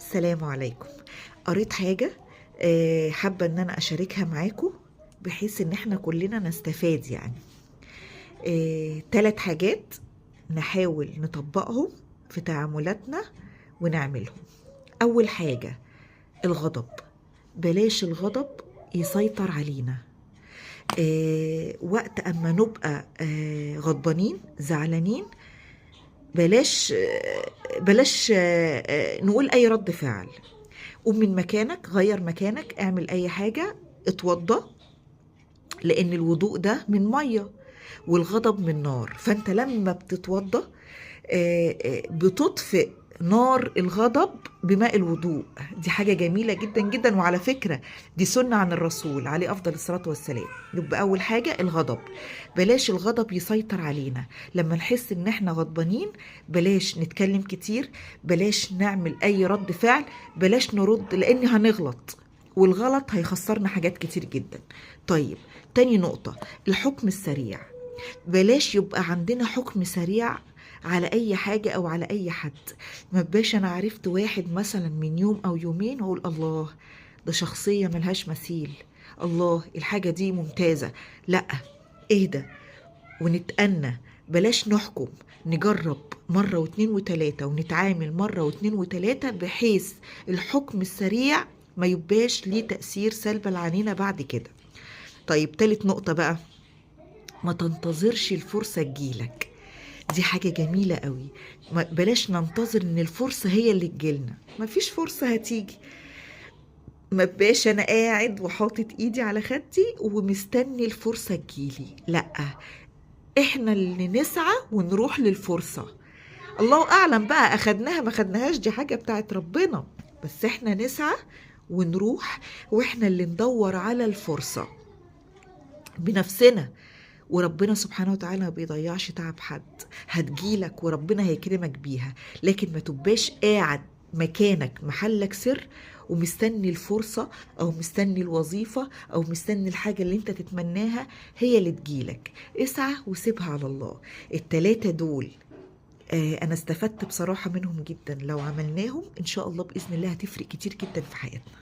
السلام عليكم. قريت حاجة حابة ان انا اشاركها معاكم بحيث ان احنا كلنا نستفاد يعني. 3 حاجات نحاول نطبقهم في تعاملاتنا ونعملهم. اول حاجة الغضب، بلاش الغضب يسيطر علينا. وقت اما نبقى غضبانين زعلانين بلاش نقول اي رد فعل. قوم من مكانك، غير مكانك، اعمل اي حاجة، اتوضى، لان الوضوء ده من مية والغضب من نار. فانت لما بتتوضى بتطفئ نار الغضب بماء الوضوء. دي حاجة جميلة جدا جدا، وعلى فكرة دي سنة عن الرسول عليه أفضل الصلاة والسلام. يبقى أول حاجة الغضب، بلاش الغضب يسيطر علينا. لما نحس إن احنا غضبانين بلاش نتكلم كتير، بلاش نعمل أي رد فعل، بلاش نرد لأن هنغلط، والغلط هيخسرنا حاجات كتير جدا. طيب، تاني نقطة الحكم السريع. بلاش يبقى عندنا حكم سريع على اي حاجة او على اي حد. ما بقاش انا عرفت واحد مثلا من يوم او يومين واقول الله ده شخصية ملهاش مثيل، الله الحاجة دي ممتازة. لا، اهدى ونتأنى، بلاش نحكم، نجرب مرة واتنين وتلاتة ونتعامل مرة واتنين وتلاتة بحيث الحكم السريع ما يبقاش ليه تأثير سلبا علينا بعد كده. طيب، تالت نقطة بقى، ما تنتظرش الفرصة تجيلك. دي حاجة جميلة قوي. بلاش ننتظر ان الفرصة هي اللي تجيلنا، مفيش فرصة هتيجي. ما بقاش انا قاعد وحاطط ايدي على خدي ومستني الفرصة تجيلي، لا، احنا اللي نسعى ونروح للفرصة. الله اعلم بقى اخدناها ما خدناهاش، دي حاجة بتاعت ربنا، بس احنا نسعى ونروح، واحنا اللي ندور على الفرصة بنفسنا. وربنا سبحانه وتعالى ما بيضيعش تعب حد، هتجيلك وربنا هيكرمك بيها. لكن ما تبقاش قاعد مكانك محلك سر ومستني الفرصة او مستني الوظيفة او مستني الحاجة اللي انت تتمناها هي اللي تجيلك. اسعى وسيبها على الله. ال3 دول انا استفدت بصراحة منهم جدا، لو عملناهم ان شاء الله بإذن الله هتفرق كتير جدا في حياتنا.